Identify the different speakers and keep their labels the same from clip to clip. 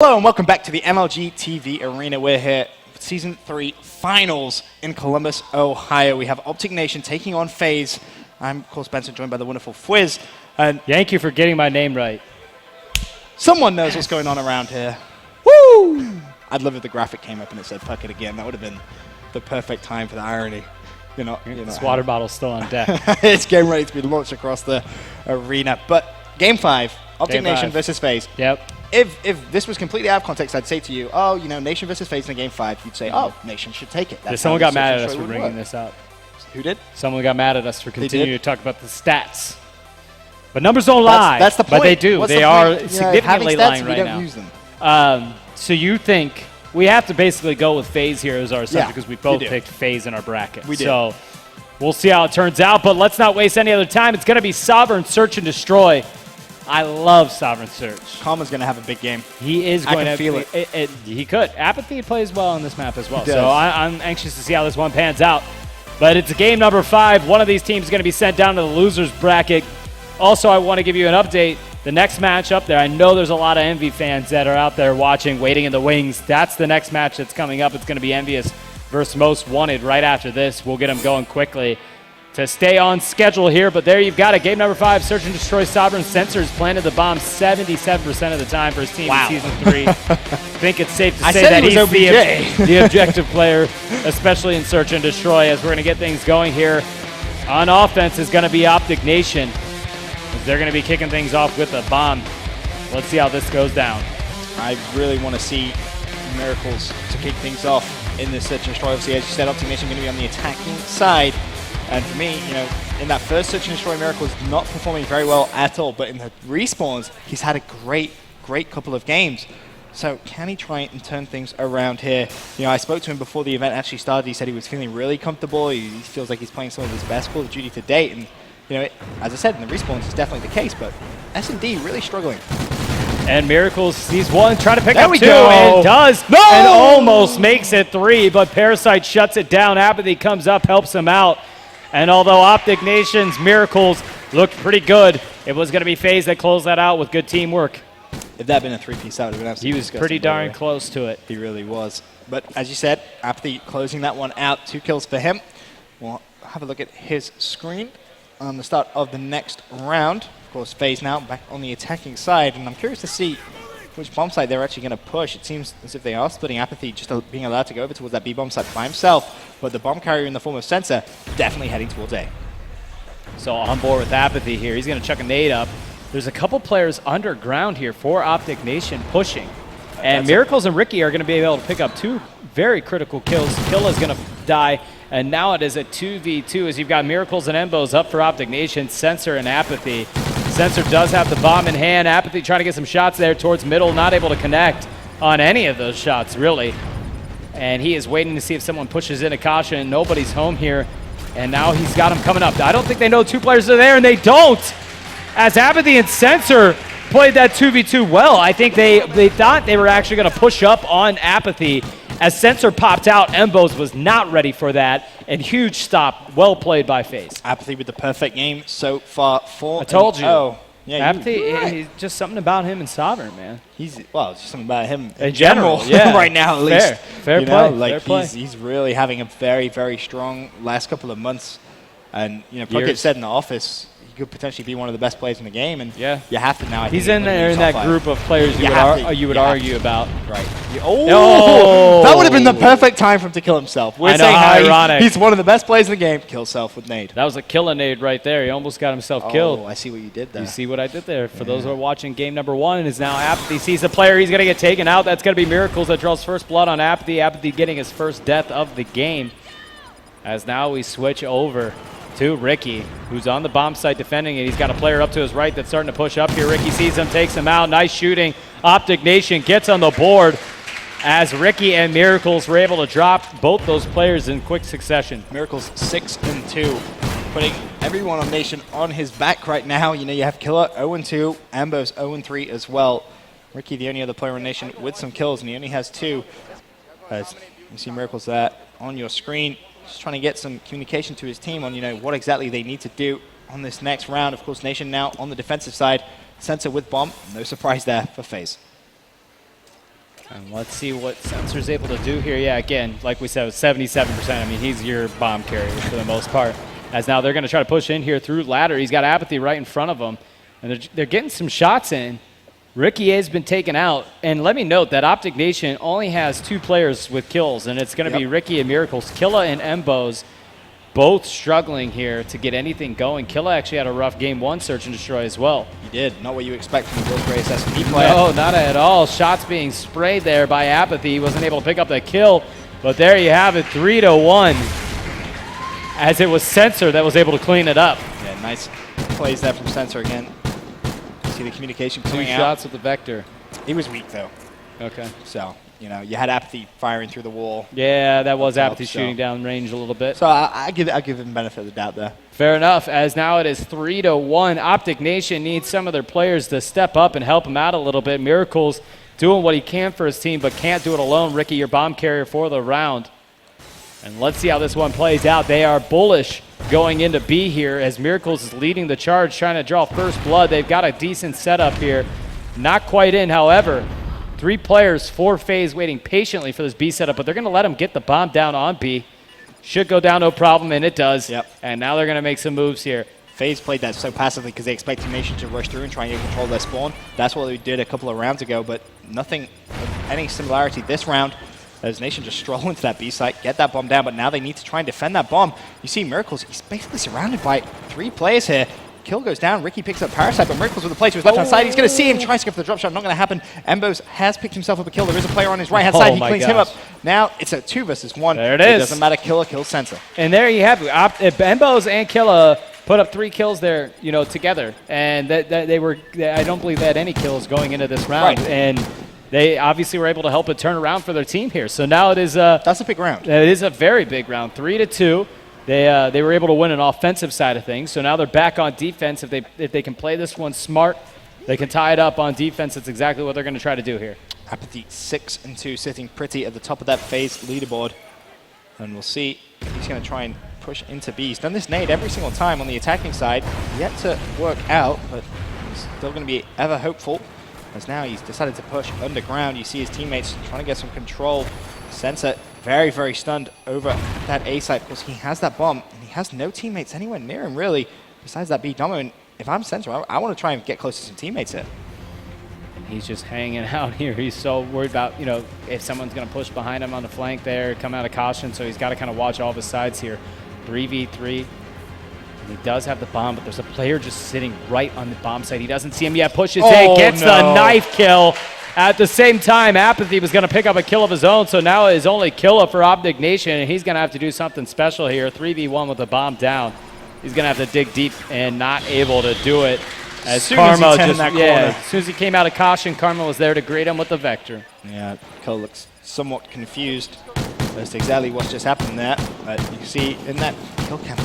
Speaker 1: Hello and welcome back to the MLG TV Arena. We're here for Season 3 Finals in Columbus, Ohio. We have Optic Nation taking on Faze. I'm, of course, Benson, joined by the wonderful Fwiz. And
Speaker 2: thank you for getting my name right.
Speaker 1: Someone knows what's going on around here. Woo! I'd love if the graphic came up and it said, "Puck it again." That would have been the perfect time for the irony.
Speaker 2: This water bottle's still on deck.
Speaker 1: It's getting ready to be launched across the arena. But Game 5, Optic Nation versus Faze.
Speaker 2: Yep.
Speaker 1: If this was completely out of context, I'd say to you, oh, Nation versus Faze in Game 5. You'd say, oh, Nation should take it. That's
Speaker 2: someone got mad at us for bringing this up.
Speaker 1: Who did?
Speaker 2: Someone got mad at us for continuing to talk about the stats. But numbers don't lie.
Speaker 1: That's the point.
Speaker 2: But they do. They are significantly lying right now.
Speaker 1: We don't use them.
Speaker 2: So you think we have to basically go with Faze here as our subject because we both picked Faze in our bracket.
Speaker 1: We did.
Speaker 2: So we'll see how it turns out. But let's not waste any other time. It's going to be Sovereign Search and Destroy. I love Sovereign Search.
Speaker 1: Karma's going to have a big game.
Speaker 2: He is going to
Speaker 1: feel it.
Speaker 2: He could. Apathy plays well on this map as well. So I'm anxious to see how this one pans out. But it's game number 5. One of these teams is going to be sent down to the losers bracket. Also, I want to give you an update. The next match up there, I know there's a lot of Envy fans that are out there watching, waiting in the wings. That's the next match that's coming up. It's going to be Envious versus Most Wanted right after this. We'll get them going quickly to stay on schedule here, but there you've got it. Game number 5, Search and Destroy. Sovereign Sensors planted the bomb 77% of the time for his team in Season 3. I think it's safe to say that he's the objective player, especially in Search and Destroy, as we're going to get things going here. On offense is going to be Optic Nation. They're going to be kicking things off with a bomb. Let's see how this goes down.
Speaker 1: I really want to see Miracles to kick things off in this Search and Destroy. Obviously, as you said, Optic Nation going to be on the attacking side. And for me, in that first Search and Destroy, Miracles not performing very well at all. But in the respawns, he's had a great couple of games. So can he try and turn things around here? I spoke to him before the event actually started. He said he was feeling really comfortable. He feels like he's playing some of his best Call of Duty to date. And as I said, in the respawns, it's definitely the case. But S&D really struggling.
Speaker 2: And Miracles sees one, trying to pick up 2,
Speaker 1: go.
Speaker 2: and does,
Speaker 1: no!
Speaker 2: And almost makes it 3, but Parasite shuts it down. Apathy comes up, helps him out. And although Optic Nation's Miracles looked pretty good, it was going to be Faze that closed that out with good teamwork.
Speaker 1: If that had been a 3-piece, that would have been absolutely
Speaker 2: He was pretty darn close to it.
Speaker 1: He really was. But as you said, Apathy closing that one out. 2 kills for him. We'll have a look at his screen on the start of the next round. Of course, Faze now back on the attacking side, and I'm curious to see which bomb site they're actually going to push. It seems as if they are splitting Apathy, just being allowed to go over towards that B bomb site by himself, but the bomb carrier in the form of Sensor definitely heading towards A.
Speaker 2: So on board with Apathy here. He's going to chuck a nade up. There's a couple players underground here for Optic Nation pushing. And Miracles and Ricky are going to be able to pick up 2 very critical kills. Killa's going to die. And now it is a 2v2 as you've got Miracles and Embos up for Optic Nation, Sensor and Apathy. Sensor does have the bomb in hand. Apathy trying to get some shots there towards middle, not able to connect on any of those shots, really. And he is waiting to see if someone pushes in a caution. Nobody's home here. And now he's got him coming up. I don't think they know 2 players are there, and they don't. As Apathy and Sensor played that 2v2 well, I think they thought they were actually going to push up on Apathy. As Sensor popped out, Embos was not ready for that. And huge stop. Well played by Faze.
Speaker 1: Apathy with the perfect game so far.
Speaker 2: I told you.
Speaker 1: Oh, yeah,
Speaker 2: Apathy, he's just something about him and Sovereign, man.
Speaker 1: It's just something about him
Speaker 2: in general
Speaker 1: right now, at least.
Speaker 2: Fair play. Fair play.
Speaker 1: He's really having a very strong last couple of months. And, Puckett said in the office, he could potentially be one of the best players in the game, and you have to now.
Speaker 2: He's in there in that group of players you would argue about.
Speaker 1: Right. That would have been the perfect time for him to kill himself. We're saying how ironic. He's one of the best players in the game. Kill self with nade.
Speaker 2: That was a killer nade right there. He almost got himself killed.
Speaker 1: Oh, I see what you did there.
Speaker 2: You see what I did there. For those who are watching game number 1, is now Apathy sees the player. He's going to get taken out. That's going to be Miracles that draws first blood on Apathy. Apathy getting his first death of the game. As now we switch over to Ricky, who's on the bomb site defending it. He's got a player up to his right that's starting to push up here. Ricky sees him, takes him out. Nice shooting. Optic Nation gets on the board as Ricky and Miracles were able to drop both those players in quick succession.
Speaker 1: Miracles 6-2, putting everyone on Nation on his back right now. You have Killer 0-2, Ambos 0-3 as well. Ricky, the only other player on Nation with some kills, and he only has 2. As you see Miracles there on your screen. Just trying to get some communication to his team on, what exactly they need to do on this next round. Of course, Nation now on the defensive side. Sensor with bomb. No surprise there for Faze.
Speaker 2: And let's see what Sensor's able to do here. Yeah, again, like we said, it was 77%. I mean, he's your bomb carrier for the most part. As now they're going to try to push in here through ladder. He's got Apathy right in front of him. And they're getting some shots in. Ricky has been taken out. And let me note that Optic Nation only has 2 players with kills. And it's going to be Ricky and Miracles. Killa and Mbos both struggling here to get anything going. Killa actually had a rough game 1 search and destroy as well.
Speaker 1: He did. Not what you expect from the world's greatest SMP player.
Speaker 2: No, not at all. Shots being sprayed there by Apathy. He wasn't able to pick up the kill. But there you have it, 3-1. As it was Sensor that was able to clean it up.
Speaker 1: Yeah, nice plays there from Sensor again. See the communication coming
Speaker 2: 2
Speaker 1: out.
Speaker 2: shots with the Vector.
Speaker 1: He was weak, though.
Speaker 2: Okay.
Speaker 1: So, you know, you had Apathy firing through the wall.
Speaker 2: Yeah, that was Apathy
Speaker 1: so
Speaker 2: shooting down range a little bit.
Speaker 1: So I give him benefit of the doubt there.
Speaker 2: Fair enough, as now it is 3-1. Optic Nation needs some of their players to step up and help him out a little bit. Miracles doing what he can for his team, but can't do it alone. Ricky, your bomb carrier for the round. And let's see how this one plays out. They are bullish going into B here as Miracles is leading the charge, trying to draw first blood. They've got a decent setup here. Not quite in, however. 3 players, 4 Faze waiting patiently for this B setup, but they're going to let him get the bomb down on B. Should go down no problem, and it does.
Speaker 1: Yep.
Speaker 2: And now they're going to make some moves here.
Speaker 1: FaZe played that so passively because they expect Team Nation to rush through and try and control their spawn. That's what they did a couple of rounds ago, but nothing of any similarity this round. As Nation just stroll into that B site, get that bomb down, but now they need to try and defend that bomb. You see Miracles, he's basically surrounded by 3 players here. Kill goes down, Ricky picks up Parasite, but Miracles with the play to his left-hand side. He's going to see him, tries to go for the drop shot, not going to happen. Mbos has picked himself up a kill. There is a player on his right-hand side. He cleans him up. Now it's a 2 versus 1.
Speaker 2: There it is.
Speaker 1: It doesn't matter, Killa kills Sensor.
Speaker 2: And there you have it. Mbos and Killa put up 3 kills there, you know, together. And I don't believe they had any kills going into this round.
Speaker 1: Right.
Speaker 2: And they obviously were able to help it turn around for their team here. So now it is
Speaker 1: that's a big round.
Speaker 2: It is a very big round, 3-2. They were able to win an offensive side of things. So now they're back on defense. If they can play this one smart, they can tie it up on defense. That's exactly what they're going to try to do here.
Speaker 1: Apathy 6-2, sitting pretty at the top of that FaZe leaderboard. And we'll see if he's going to try and push into B. He's done this nade every single time on the attacking side. Yet to work out, but he's still going to be ever hopeful. As now he's decided to push underground. You see his teammates trying to get some control. Sensor very, very stunned over that A site because he has that bomb and he has no teammates anywhere near him really besides that B Domo. And if I'm Sensor, I want to try and get close to some teammates here.
Speaker 2: And he's just hanging out here. He's so worried about, you know, if someone's going to push behind him on the flank there, come out of caution. So he's got to kind of watch all of his sides here. 3v3. He does have the bomb, but there's a player just sitting right on the bomb site. He doesn't see him yet. Pushes in, gets the knife kill. At the same time, Apathy was going to pick up a kill of his own, so now it is only Killa for Optic Nation, and he's going to have to do something special here. 3v1 with the bomb down. He's going to have to dig deep and not able to do it. As Karma just, as soon as he came out of caution, Karma was there to greet him with the Vector.
Speaker 1: Yeah, Killa looks somewhat confused as to exactly what's just happened there. But you see in that kill cam,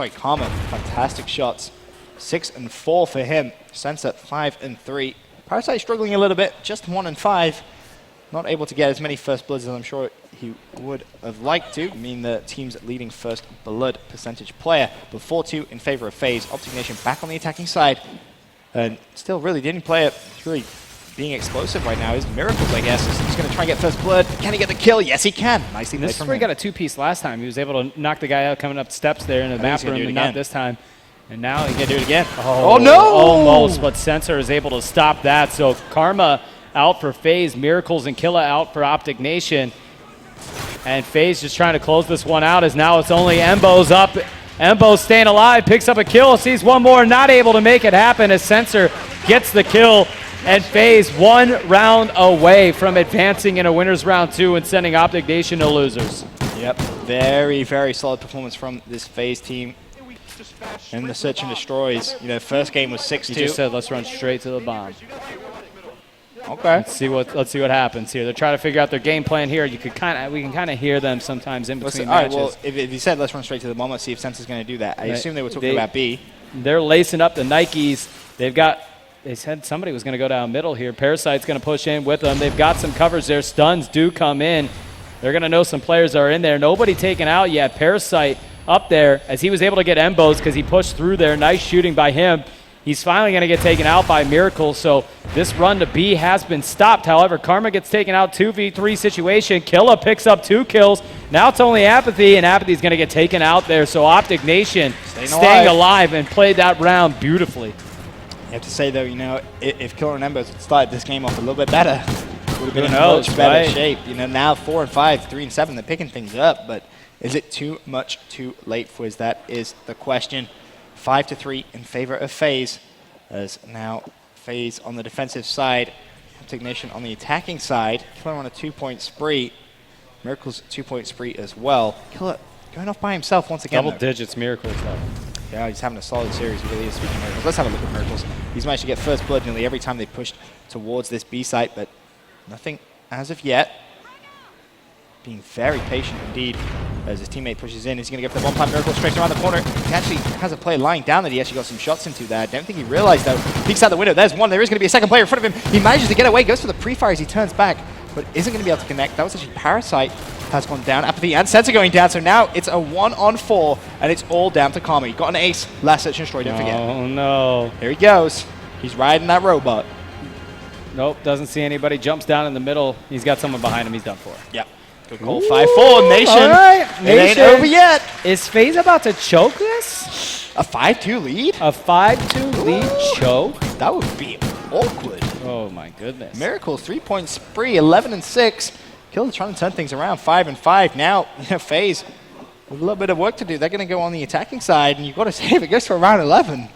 Speaker 1: Karma, fantastic shots. 6 and 4 for him. Sensor 5 and 3. Parasite struggling a little bit, just 1 and 5. Not able to get as many first bloods as I'm sure he would have liked to. I mean, the team's leading first blood percentage player, but 4-2 in favor of FaZe. Optic Nation back on the attacking side. And still really the only player really being explosive right now is Miracles, I guess. He's going to try and get first blood. Can he get the kill? Yes, he can. Nicely played
Speaker 2: This is
Speaker 1: from
Speaker 2: where
Speaker 1: him.
Speaker 2: he got a 2-piece last time. He was able to knock the guy out coming up steps there in the map room, and not this time. And now he can do it again.
Speaker 1: Oh, no!
Speaker 2: Almost, but Sensor is able to stop that. So Karma out for FaZe, Miracles and Killa out for Optic Nation. And FaZe just trying to close this one out as now it's only Mbos up. Mbos staying alive, picks up a kill, sees one more, not able to make it happen as Sensor gets the kill. And FaZe 1 round away from advancing in a winner's round 2 and sending Optic Nation to losers.
Speaker 1: Yep, very, very solid performance from this FaZe team. And the search and destroys. You know, first game was 6-2.
Speaker 2: He just said, let's run straight to the bomb.
Speaker 1: Okay.
Speaker 2: Let's see what happens here. They're trying to figure out their game plan here. We can kind of hear them sometimes in between matches.
Speaker 1: All right, well, if you said let's run straight to the bomb, let's see if Sensor's going to do that. I assume they were talking about B.
Speaker 2: They're lacing up the Nikes. They said somebody was going to go down middle here. Parasite's going to push in with them. They've got some covers there. Stuns do come in. They're going to know some players are in there. Nobody taken out yet. Parasite up there as he was able to get Mbos because he pushed through there. Nice shooting by him. He's finally going to get taken out by Miracle, so this run to B has been stopped. However, Karma gets taken out, 2v3 situation. Killa picks up 2 kills. Now it's only Apathy, and Apathy's going to get taken out there. So Optic Nation staying alive and played that round beautifully.
Speaker 1: You have to say, though, you know, if Killer and Embers had started this game off a little bit better, would have been in much better shape. You know, now 4 and 5, 3 and 7, they're picking things up, but is it too much too late for us? That is the question. 5-3 in favor of Faze, as now Faze on the defensive side, Optic Nation on the attacking side. Killer on a 2-point spree. Miracle's 2-point spree as well. Killer going off by himself once again.
Speaker 2: Double digits Miracles, though.
Speaker 1: Yeah, he's having a solid series, he really is. Speaking of Miracles, let's have a look at Miracles. He's managed to get first blood nearly every time they pushed towards this B site, but nothing as of yet. Being very patient indeed as his teammate pushes in. He's going to go for the one-plant Miracle straight around the corner. He actually has a player lying down that he actually got some shots into there. I don't think he realized, though. Peeks out the window. There's one. There is going to be a second player in front of him. He manages to get away, goes for the pre-fire as he turns back, but isn't going to be able to connect. That was actually Parasite has gone down. Apathy and Sensor going down, so now it's a 1-on-4, and it's all down to Karma. He got an ace. Last search and destroy, don't forget.
Speaker 2: Oh, no.
Speaker 1: Here he goes. He's riding that robot.
Speaker 2: Nope, doesn't see anybody. Jumps down in the middle. He's got someone behind him. He's done for.
Speaker 1: Yep. Good call. 5-4, Nation.
Speaker 2: All right,
Speaker 1: It ain't over yet.
Speaker 2: Is FaZe about to choke this?
Speaker 1: A 5-2 lead?
Speaker 2: A 5-2 lead choke?
Speaker 1: That would be awkward.
Speaker 2: Oh, my goodness.
Speaker 1: Miracle, 3-point spree, 11 and 6. Killer trying to turn things around, 5 and 5. Now, you know, Faze with a little bit of work to do. They're going to go on the attacking side, and you've got to say if it goes for around 11.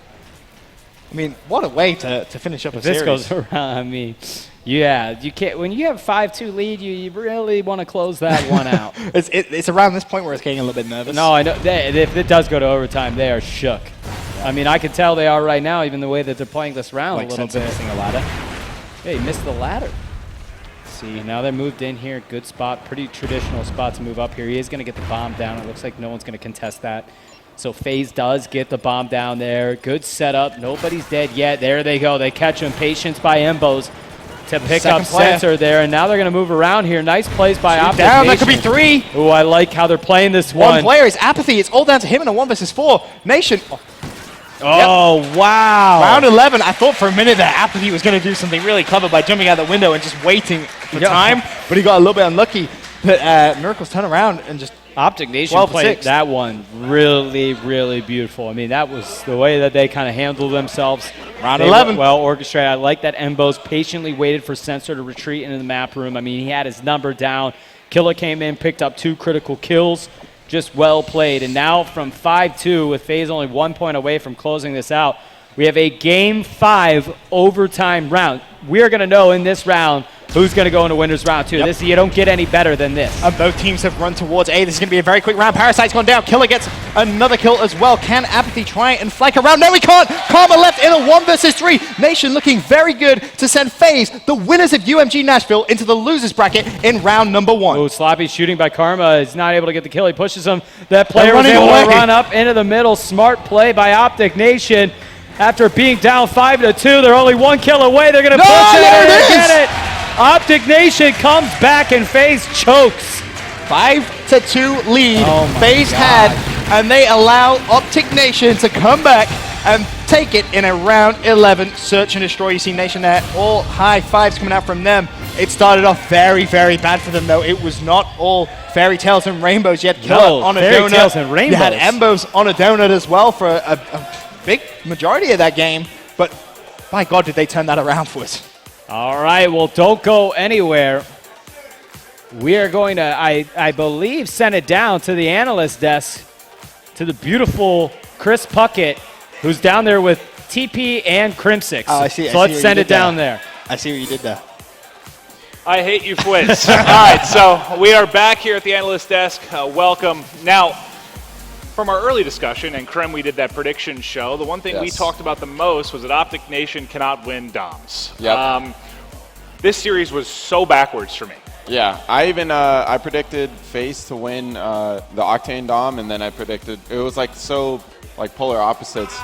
Speaker 1: I mean, what a way to finish up a series.
Speaker 2: This goes around, I mean, yeah, you can't. When you have 5-2 lead, you really want to close that one out.
Speaker 1: It's around this point where it's getting a little bit nervous.
Speaker 2: No, I know. If it does go to overtime, they are shook. I mean, I can tell they are right now, even the way that they're playing this round
Speaker 1: like
Speaker 2: a little bit.
Speaker 1: Missing a ladder.
Speaker 2: Yeah, he missed the ladder. See, now they're moved in here. Good spot, pretty traditional spot to move up here. He is going to get the bomb down. It looks like no one's going to contest that. So Faze does get the bomb down there. Good setup. Nobody's dead yet. There they go. They catch him. Patience by Embos to pick up Sensor there. And now they're going to move around here. Nice plays by Optic
Speaker 1: down.
Speaker 2: Nation.
Speaker 1: That could be 3.
Speaker 2: Ooh, I like how they're playing this one.
Speaker 1: One player is Apathy. It's all down to him in a 1 versus 4. Nation.
Speaker 2: Oh,
Speaker 1: yep.
Speaker 2: Wow.
Speaker 1: Round 11, I thought for a minute that Apathy was going to do something really clever by jumping out the window and just waiting for time, but he got a little bit unlucky. But Miracles turn around and just
Speaker 2: Optic Nation played that one really, really beautiful. I mean, that was the way that they kind of handled themselves.
Speaker 1: Round 11.
Speaker 2: Well orchestrated. I like that Embos patiently waited for Sensor to retreat into the map room. I mean, he had his number down. Killer came in, picked up 2 critical kills. Just well played. And now from 5-2, with FaZe only 1 point away from closing this out, we have a Game 5 overtime round. We are going to know in this round who's going to go into winner's round 2. This, you don't get any better than this.
Speaker 1: Both teams have run towards A. This is going to be a very quick round. Parasite's gone down. Killer gets another kill as well. Can Apathy try and flank around? No, he can't. Karma left in a 1 versus 3. Nation looking very good to send FaZe, the winners of UMG Nashville, into the losers bracket in round number 1.
Speaker 2: Oh, sloppy shooting by Karma. He's not able to get the kill. He pushes him. That player was able to run up into the middle. Smart play by Optic Nation. After being down 5-2, they're only 1 kill away. They're going to push it and get it. Optic Nation comes back and FaZe chokes.
Speaker 1: 5-2 lead FaZe had, and they allow Optic Nation to come back and take it in a round 11 search and destroy. You see Nation there, all high fives coming out from them. It started off very, very bad for them, though. It was not all fairy tales and rainbows yet. Killer on a donut.
Speaker 2: Tales and rainbows.
Speaker 1: You had Embos on a donut as well for a big majority of that game, but by God, did they turn that around for us.
Speaker 2: All right, well, don't go anywhere. We are going to, I believe, send it down to the analyst desk, to the beautiful Chris Puckett, who's down there with TP and Crimsix.
Speaker 1: Oh, I see.
Speaker 2: So let's send it down there.
Speaker 1: I see what you did there.
Speaker 3: I hate you, Fwits. All right, so we are back here at the analyst desk. Welcome. Now, from our early discussion, and Krem, we did that prediction show, the one thing we talked about the most was that Optic Nation cannot win DOMs.
Speaker 4: Yep.
Speaker 3: This series was so backwards for me.
Speaker 4: Yeah, I even I predicted FaZe to win the Octane Dom, and then I predicted it was like so like polar opposites,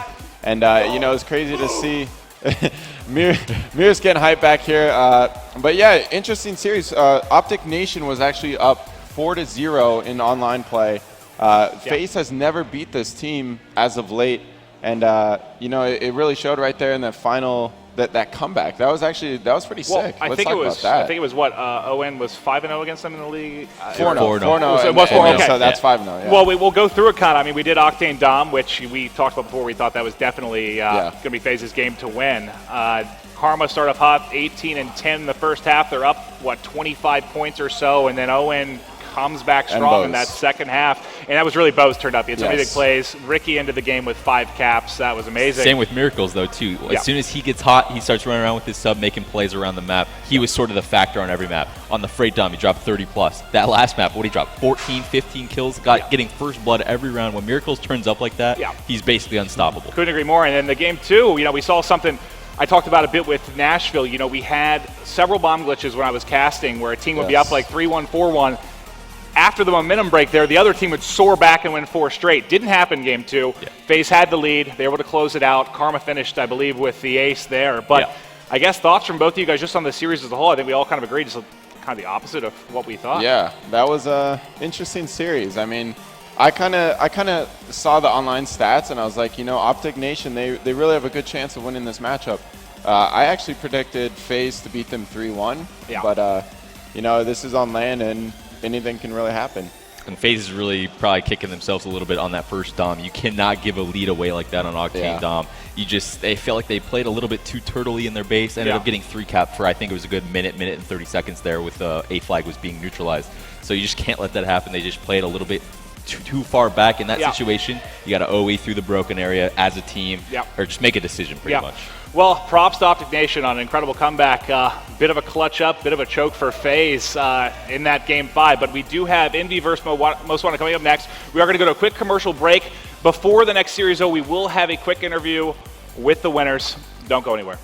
Speaker 4: and you know, it's crazy to see. Mir's getting hyped back here, but yeah, interesting series. Optic Nation was actually up 4-0 in online play. FaZe has never beat this team as of late, And you know, it really showed right there in the final. That comeback, that was pretty sick.
Speaker 3: I think it was what ON was 5-0 against them in the league.
Speaker 4: 4-0.
Speaker 3: So it was 4-0. Okay.
Speaker 4: So that's 5-0. Yeah.
Speaker 3: Well, we'll go through it, kind of. I mean, we did Octane Dom, which we talked about before. We thought that was definitely going to be FaZe's game to win. Karma started off hot, 18-10 in the first half. They're up 25 points or so, and then ON comes back strong in that second half, and that was really Bo's turned up. He had so many big plays. Ricky ended the game with 5 caps. That was amazing.
Speaker 5: Same with Miracles, though, too. As soon as he gets hot, he starts running around with his sub, making plays around the map. He was sort of the factor on every map. On the Freight Dom, he dropped 30+. That last map, what did he drop? 14, 15 kills? Getting first blood every round. When Miracles turns up like that, he's basically unstoppable.
Speaker 3: Couldn't agree more. And then the game 2, you know, we saw something I talked about a bit with Nashville. You know, we had several bomb glitches when I was casting where a team would be up like 3-1, 4-1. After the momentum break there, the other team would soar back and win 4 straight. Didn't happen game 2. FaZe had the lead. They were able to close it out. Karma finished, I believe, with the ace there. But I guess thoughts from both of you guys just on the series as a whole. I think we all kind of agreed, just kind of the opposite of what we thought.
Speaker 4: Yeah, that was a interesting series. I mean, I kind of saw the online stats, and I was like, you know, Optic Nation, they really have a good chance of winning this matchup. I actually predicted FaZe to beat them 3-1. But, you know, this is on LAN, and anything can really happen.
Speaker 5: And FaZe is really probably kicking themselves a little bit on that first Dom. You cannot give a lead away like that on Octane Dom. They feel like they played a little bit too turtley in their base. Ended up getting 3 cap for, I think it was a good minute and 30 seconds there with A flag was being neutralized. So you just can't let that happen. They just played a little bit too far back in that situation. You got to OE through the broken area as a team, or just make a decision pretty much.
Speaker 3: Well, props to Optic Nation on an incredible comeback. Bit of a clutch up, bit of a choke for FaZe in that game 5. But we do have Envy versus Most Wanted coming up next. We are going to go to a quick commercial break. Before the next series, though, we will have a quick interview with the winners. Don't go anywhere.